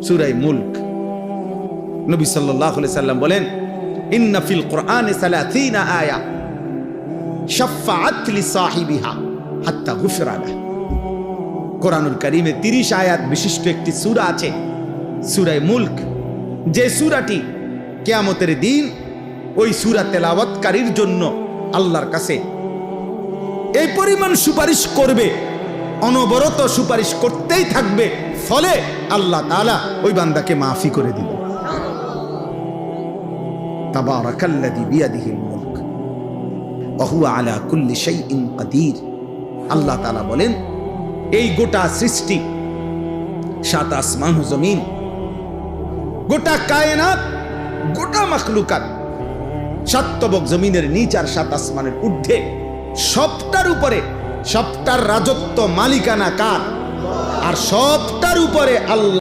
সূরা মুলক। নবী সাল্লাল্লাহু আলাইহি সাল্লাম বলেন, ইন্না ফিল কুরআনি 30 আয়া শাফাআত লিসাহিবিহা হাত্তা গুফিরা লাহু। কোরআনুল কারীমে 30 আয়াত বিশিষ্ট একটি সূরা আছে, সূরা মুলক, যে সূরাটি কিয়ামতের দিন ওই সূরা তেলাওয়াতকারীর জন্য আল্লাহর কাছে এই পরিমাণ সুপারিশ করবে, অনবরত সুপারিশ করতেই থাকবে, ফলে আল্লাহ তাআলা ওই বান্দাকে মাফি করে দিবেন। তাবারাকাল্লাযী বিয়াদিহিল মুলক ওয়া হুয়া আলা কুল্লি শাইইন কাদির। আল্লাহ তাআলা বলেন, এই গোটা সৃষ্টি, 7 আসমান ও জমিন, গোটা কায়নাত, গোটা মাখলুকাত, 7 তবক জমিনের নিচ আর 7 আসমানের ঊর্ধ্বে, সবটার উপরে, সবটার রাজত্ব মালিকানা কার? আর সবটার উপরে আল্লাহ।